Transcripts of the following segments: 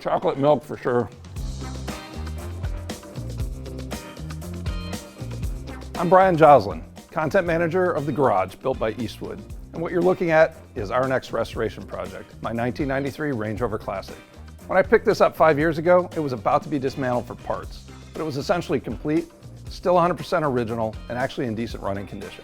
Chocolate milk for sure. I'm Brian Joslin, content manager of The Garage, built by Eastwood. And what you're looking at is our next restoration project, my 1993 Range Rover Classic. When I picked this up 5 years ago, it was about to be dismantled for parts, but it was essentially complete, still 100% original, and actually in decent running condition.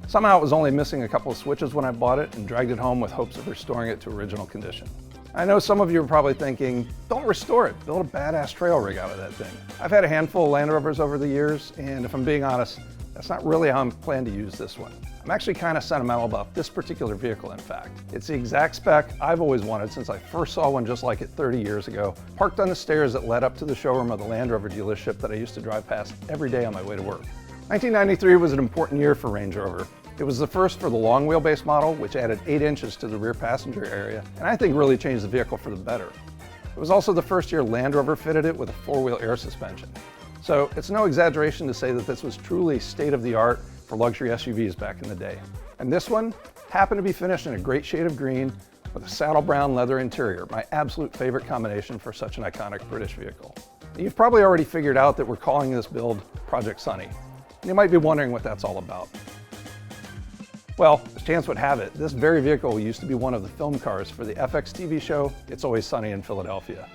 Somehow it was only missing a couple of switches when I bought it and dragged it home with hopes of restoring it to original condition. I know some of you are probably thinking, don't restore it, build a badass trail rig out of that thing. I've had a handful of Land Rovers over the years, and if I'm being honest, that's not really how I'm planning to use this one. I'm actually kind of sentimental about this particular vehicle, in fact. It's the exact spec I've always wanted since I first saw one just like it 30 years ago, parked on the stairs that led up to the showroom of the Land Rover dealership that I used to drive past every day on my way to work. 1993 was an important year for Range Rover. It was the first for the long wheelbase model, which added 8 inches to the rear passenger area, and I think really changed the vehicle for the better. It was also the first year Land Rover fitted it with a 4-wheel air suspension. So it's no exaggeration to say that this was truly state-of-the-art for luxury SUVs back in the day. And this one happened to be finished in a great shade of green with a saddle brown leather interior, my absolute favorite combination for such an iconic British vehicle. You've probably already figured out that we're calling this build Project Sunny. And you might be wondering what that's all about. Well, as chance would have it, this very vehicle used to be one of the film cars for the FX TV show It's Always Sunny in Philadelphia,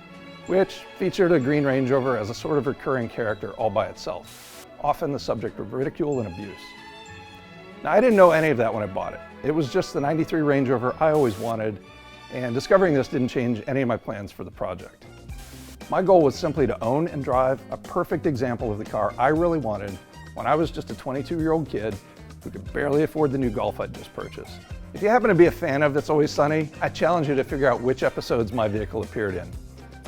which featured a green Range Rover as a sort of recurring character all by itself, often the subject of ridicule and abuse. Now, I didn't know any of that when I bought it. It was just the 93 Range Rover I always wanted, and discovering this didn't change any of my plans for the project. My goal was simply to own and drive a perfect example of the car I really wanted when I was just a 22-year-old kid who could barely afford the new Golf I'd just purchased. If you happen to be a fan of It's Always Sunny, I challenge you to figure out which episodes my vehicle appeared in.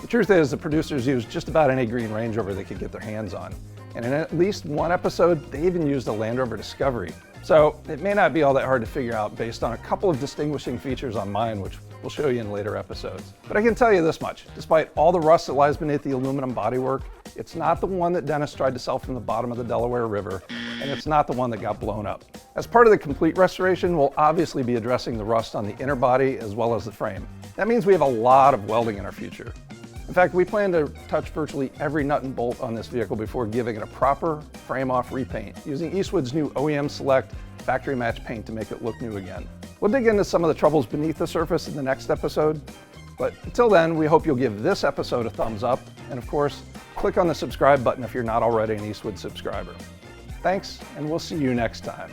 The truth is, the producers used just about any green Range Rover they could get their hands on. And in at least one episode, they even used a Land Rover Discovery. So it may not be all that hard to figure out based on a couple of distinguishing features on mine, which we'll show you in later episodes. But I can tell you this much, despite all the rust that lies beneath the aluminum bodywork, it's not the one that Dennis tried to sell from the bottom of the Delaware River, and it's not the one that got blown up. As part of the complete restoration, we'll obviously be addressing the rust on the inner body as well as the frame. That means we have a lot of welding in our future. In fact, we plan to touch virtually every nut and bolt on this vehicle before giving it a proper frame-off repaint, using Eastwood's new OEM Select factory match paint to make it look new again. We'll dig into some of the troubles beneath the surface in the next episode, but until then, we hope you'll give this episode a thumbs up, and of course, click on the subscribe button if you're not already an Eastwood subscriber. Thanks, and we'll see you next time.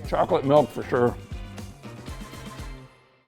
Chocolate milk for sure.